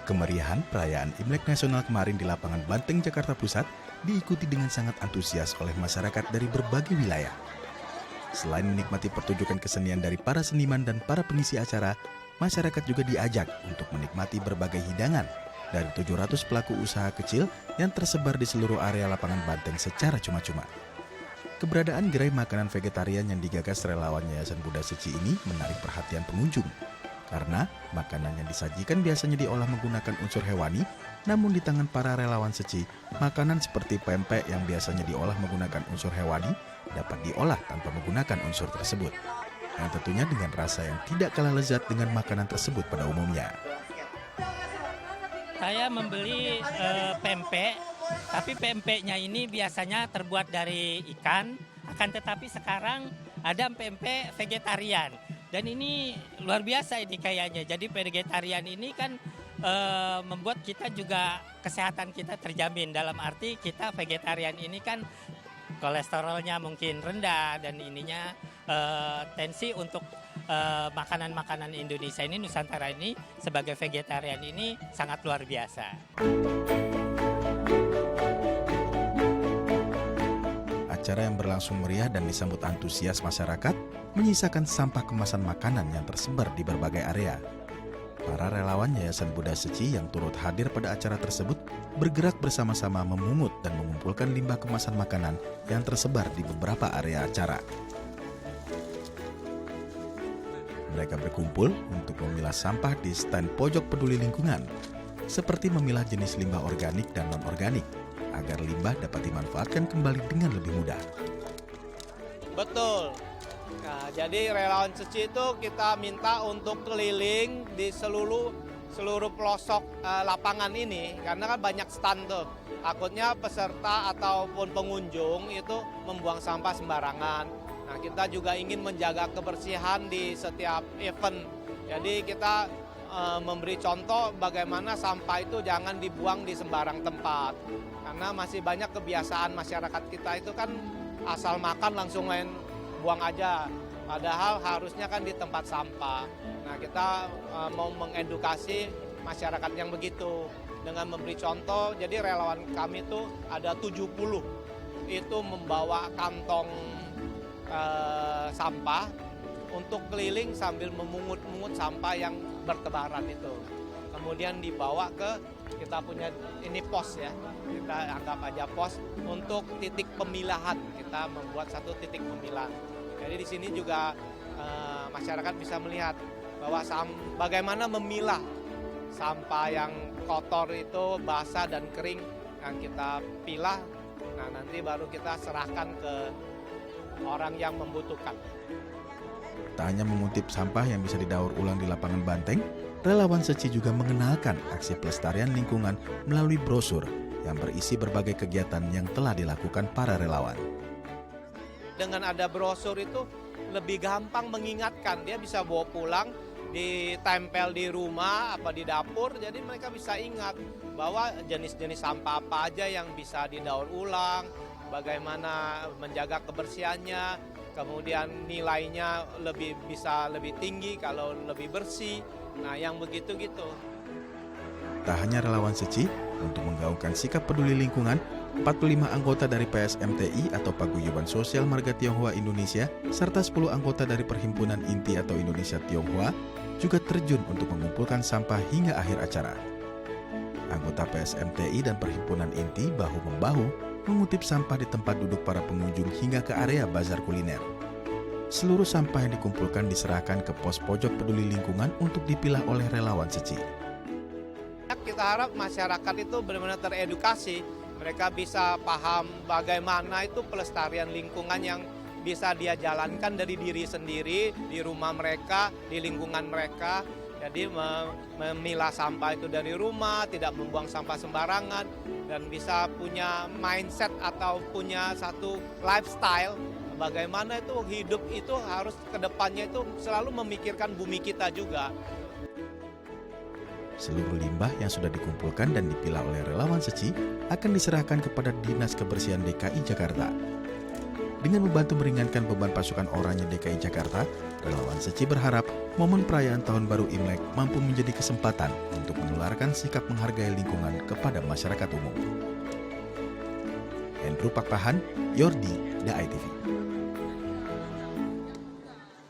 Kemeriahan perayaan Imlek Nasional kemarin di lapangan Banteng, Jakarta Pusat diikuti dengan sangat antusias oleh masyarakat dari berbagai wilayah. Selain menikmati pertunjukan kesenian dari para seniman dan para pengisi acara, masyarakat juga diajak untuk menikmati berbagai hidangan dari 700 pelaku usaha kecil yang tersebar di seluruh area lapangan Banteng secara cuma-cuma. Keberadaan gerai makanan vegetarian yang digagas relawan Yayasan Buddha Seci ini menarik perhatian pengunjung. Karena makanan yang disajikan biasanya diolah menggunakan unsur hewani, namun di tangan para relawan Seci, makanan seperti pempek yang biasanya diolah menggunakan unsur hewani dapat diolah tanpa menggunakan unsur tersebut. Yang tentunya dengan rasa yang tidak kalah lezat dengan makanan tersebut pada umumnya. Saya membeli pempek, tapi pempeknya ini biasanya terbuat dari ikan, akan tetapi sekarang ada pempek vegetarian. Dan ini luar biasa ini kayaknya. Jadi vegetarian ini kan membuat kita juga kesehatan kita terjamin. Dalam arti kita vegetarian ini kan kolesterolnya mungkin rendah dan ininya tensi untuk makanan-makanan Indonesia ini, Nusantara ini sebagai vegetarian ini sangat luar biasa. Acara yang berlangsung meriah dan disambut antusias masyarakat menyisakan sampah kemasan makanan yang tersebar di berbagai area. Para relawan Yayasan Buddha Seci yang turut hadir pada acara tersebut bergerak bersama-sama memungut dan mengumpulkan limbah kemasan makanan yang tersebar di beberapa area acara. Mereka berkumpul untuk memilah sampah di stand pojok peduli lingkungan, seperti memilah jenis limbah organik dan non-organik, agar limbah dapat dimanfaatkan kembali dengan lebih mudah. Betul. Nah, jadi relawan Seci itu kita minta untuk keliling di seluruh pelosok lapangan ini, karena kan banyak stand tuh. Takutnya peserta ataupun pengunjung itu membuang sampah sembarangan. Nah, kita juga ingin menjaga kebersihan di setiap event. Jadi kita memberi contoh bagaimana sampah itu jangan dibuang di sembarang tempat. Karena masih banyak kebiasaan masyarakat kita itu kan asal makan langsung main buang aja. Padahal harusnya kan di tempat sampah. Nah, kita mau mengedukasi masyarakat yang begitu dengan memberi contoh. Jadi relawan kami itu ada 70 itu membawa kantong sampah untuk keliling sambil memungut-mungut sampah yang bertebaran itu. Kemudian dibawa ke kita punya ini pos ya, kita anggap aja pos untuk titik pemilahan. Kita membuat satu titik pemilahan. Jadi di sini juga masyarakat bisa melihat bahwa bagaimana memilah sampah yang kotor itu basah dan kering yang kita pilah. Nah, nanti baru kita serahkan ke orang yang membutuhkan. Tak hanya mengutip sampah yang bisa didaur ulang di lapangan Banteng, relawan Seci juga mengenalkan aksi pelestarian lingkungan melalui brosur yang berisi berbagai kegiatan yang telah dilakukan para relawan. Dengan ada brosur itu lebih gampang mengingatkan, dia bisa bawa pulang, ditempel di rumah, apa di dapur, jadi mereka bisa ingat bahwa jenis-jenis sampah apa aja yang bisa didaur ulang, bagaimana menjaga kebersihannya, kemudian nilainya bisa lebih tinggi kalau lebih bersih. Nah, yang begitu-gitu. Tak hanya relawan Seci, untuk menggaungkan sikap peduli lingkungan, 45 anggota dari PSMTI atau Paguyuban Sosial Marga Tionghoa Indonesia, serta 10 anggota dari Perhimpunan Inti atau Indonesia Tionghoa juga terjun untuk mengumpulkan sampah hingga akhir acara. Anggota PSMTI dan Perhimpunan Inti bahu-membahu mengutip sampah di tempat duduk para pengunjung hingga ke area bazar kuliner. Seluruh sampah yang dikumpulkan diserahkan ke pos pojok peduli lingkungan untuk dipilah oleh relawan Seci. Kita harap masyarakat itu benar-benar teredukasi, mereka bisa paham bagaimana itu pelestarian lingkungan yang bisa dia jalankan dari diri sendiri, di rumah mereka, di lingkungan mereka. Jadi memilah sampah itu dari rumah, tidak membuang sampah sembarangan, dan bisa punya mindset atau punya satu lifestyle bagaimana itu hidup itu harus kedepannya itu selalu memikirkan bumi kita juga. Seluruh limbah yang sudah dikumpulkan dan dipilah oleh relawan Seci akan diserahkan kepada Dinas Kebersihan DKI Jakarta. Dengan membantu meringankan beban pasukan oranye DKI Jakarta, relawan Seci berharap momen perayaan Tahun Baru Imlek mampu menjadi kesempatan untuk menularkan sikap menghargai lingkungan kepada masyarakat umum. Hendru Pakpahan, Yordi, The ITV.